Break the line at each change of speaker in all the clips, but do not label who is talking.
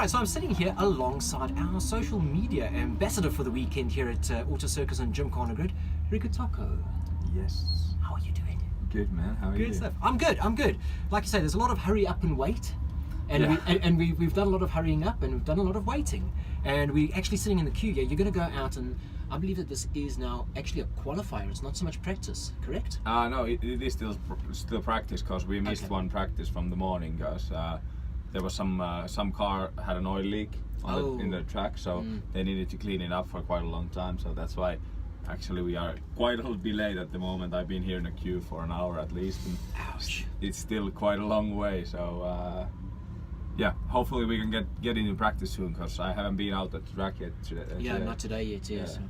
Right, so I'm sitting here alongside our social media ambassador for the weekend here at Auto Circus and Gymkhana Grid, Riku Tahko.
Yes.
How are you doing?
Good, man. How are you?
Good stuff. I'm good. Like you say, there's a lot of hurry up and wait. And we've done a lot of hurrying up and we've done a lot of waiting. And we're actually sitting in the queue here. You're going to go out and I believe that this is now actually a qualifier. It's not so much practice, correct?
No, it is still practice because we missed one practice from the morning because there was some car had an oil leak in the track, so they needed to clean it up for quite a long time. So that's why actually we are quite a little delayed at the moment. I've been here in a queue for an hour at least, and it's still quite a long way. So yeah, hopefully we can get into practice soon because I haven't been out at the track yet today.
Not today yet. Yeah. So.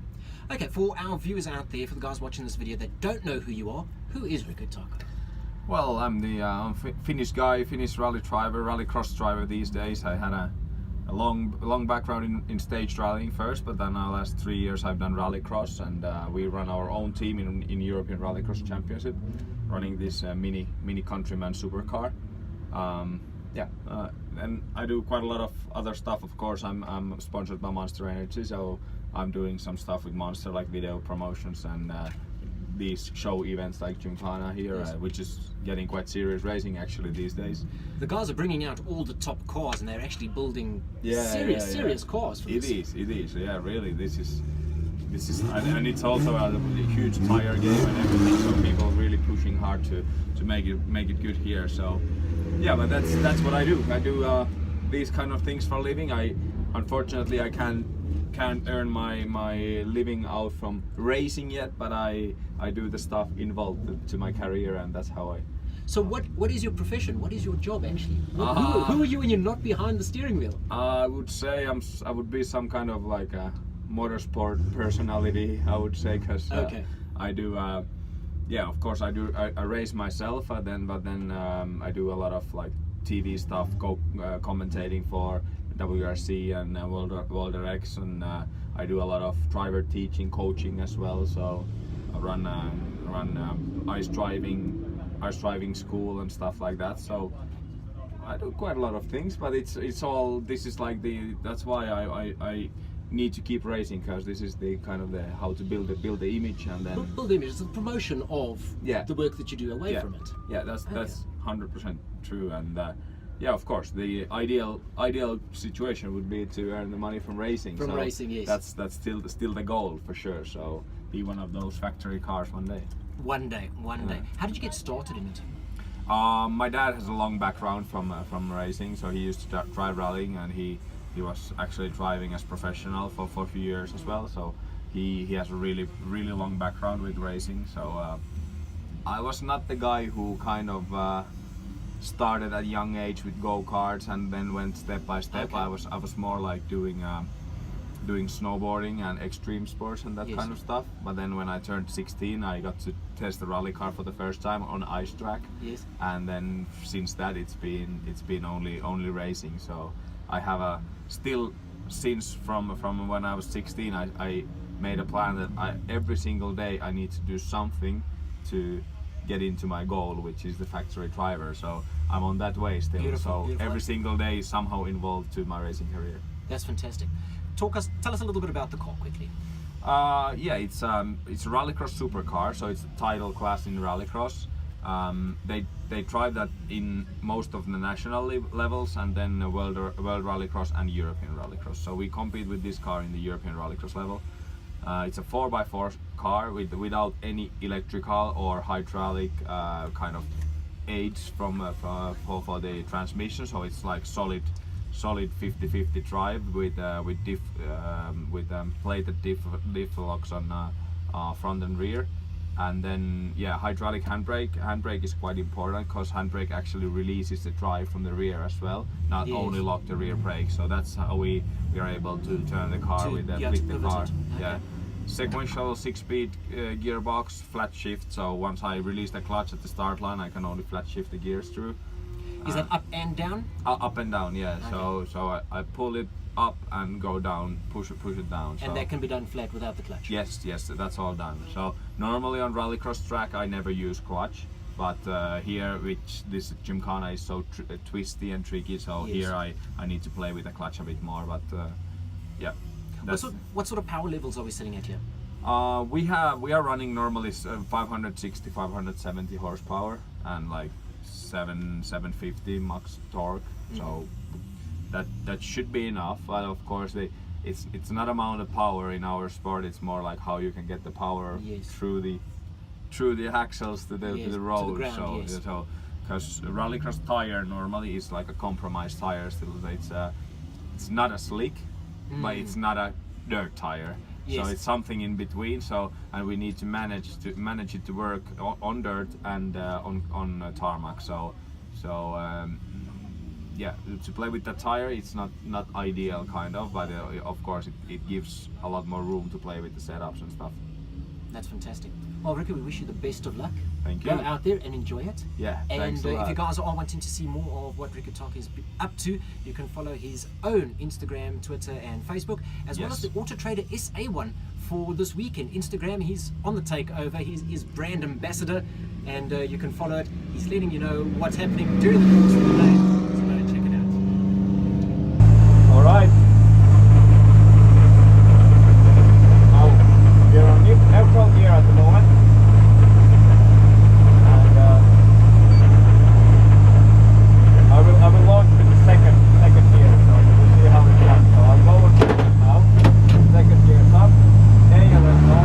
Okay, for our viewers out there, for the guys watching this video that don't know who you are, who is Riku Tahko?
Well, I'm the Finnish guy, Finnish rally driver, rallycross driver these days. I had a long background in stage rallying first, but then the last 3 years I've done rallycross, and we run our own team in European Rallycross Championship, running this mini countryman supercar. And I do quite a lot of other stuff. Of course, I'm sponsored by Monster Energy, so I'm doing some stuff with Monster, like video promotions and these show events like Gymkhana here, which is getting quite serious racing actually these days.
The guys are bringing out all the top cars and they're actually building serious cars for this.
It is. Yeah, really. This is, and it's also a huge tire game and everything. So people are really pushing hard to make it good here. So yeah, but that's what I do. I do these kind of things for a living. Unfortunately I can't earn my living out from racing yet, but I do the stuff involved to my career, and that's how I.
So what is your profession? What is your job actually? Who are you when you're not behind the steering wheel?
I would say I would be some kind of like a motorsport personality, I would say, because I do of course I race myself, but then I do a lot of like TV stuff, commentating for WRC and World X, and I do a lot of driver teaching, coaching as well. So I run ice driving school and stuff like that. So I do quite a lot of things, but it's all, this is like that's why I need to keep racing, because this is the kind of how to build the image, and then
build the image. It's the promotion of the work that you do away from it.
Yeah, that's 100% true. And yeah, of course, the ideal situation would be to earn the money from racing.
From racing, yes.
That's still the goal for sure. So be one of those factory cars one day.
One day. How did you get started in it?
My dad has a long background from racing, so he used to drive rallying, and he was actually driving as professional for a few years as well. So he has a really long background with racing. So I was not the guy who kind of started at a young age with go-karts and then went step by step. I was more like doing snowboarding and extreme sports and that kind of stuff. But then when I turned 16, I got to test the rally car for the first time on ice track.
Yes.
And then since that it's been only racing. So I have since from when I was 16, I made a plan that every single day I need to do something to get into my goal, which is the factory driver. So I'm on that way still. Beautiful. Every single day is somehow involved to my racing career.
That's fantastic. Tell us a little bit about the car quickly.
It's a rallycross supercar, so it's a title class in rallycross. They drive that in most of the national levels, and then World Rallycross and European Rallycross. So we compete with this car in the European Rallycross level. It's a 4x4 car without any electrical or hydraulic kind of aids for the transmission. So it's like solid 50-50 drive with plated diff locks on front and rear. And then hydraulic handbrake is quite important, because handbrake actually releases the drive from the rear as well, not only lock the rear brake. So that's how we are able to turn the car with the car. Yeah, sequential 6-speed gearbox, flat shift. So once I release the clutch at the start line, I can only flat shift the gears through.
Is that up and down?
Up and down, yeah. Okay. So I pull it up and go down, push it down.
And that can be done flat without the clutch?
Yes, that's all done. So normally on rallycross track I never use clutch. But here, which this Gymkhana is so twisty and tricky, so
yes.
here I need to play with the clutch a bit more. But yeah.
What sort of power levels are we sitting at here?
We are running normally 560, 570 horsepower and like 750 max torque. So that should be enough. But of course, it's not amount of power in our sport. It's more like how you can get the power
yes.
through the axles to the
yes,
to the road.
to the ground, yes.
So because rallycross tire normally is like a compromised tire. Still, it's not a slick, but it's not a dirt tire.
Yes.
So it's something in between. So and we need to manage it to work on dirt and on tarmac. So yeah, to play with the tire, it's not ideal kind of, but of course it gives a lot more room to play with the setups and stuff.
That's fantastic. Well, Riku, we wish you the best of luck.
Thank you.
Go out there and enjoy it.
Yeah,
and
thanks a lot.
if you guys are wanting to see more of what Riku Tahko is up to, you can follow his own Instagram, Twitter and Facebook, as well as the AutoTrader SA one for this weekend. Instagram, he's on the takeover. He's brand ambassador, and you can follow it. He's letting you know what's happening during the course of the day. So go check it out.
All right. We're on neutral gear at the moment. I will launch with the second gear, so we'll see how it goes. So I'll go with it now. Second gear is up. Okay, and let's go.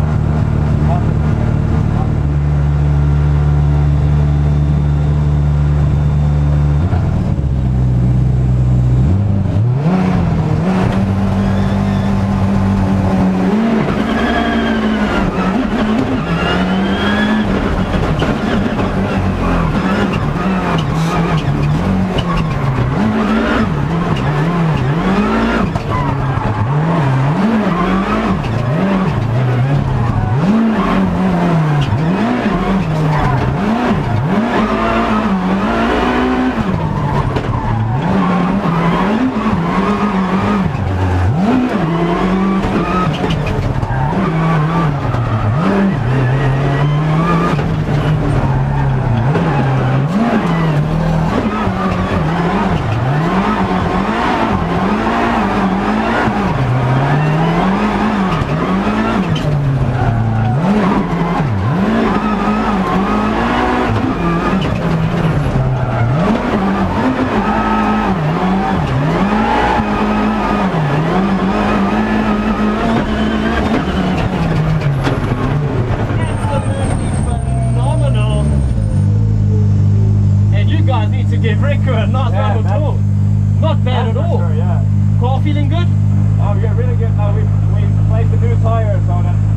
Give Riku a nice round of applause. Not bad at all.
Sure, yeah.
Car feeling good?
Oh yeah, really good. Now we placed the new tires on it.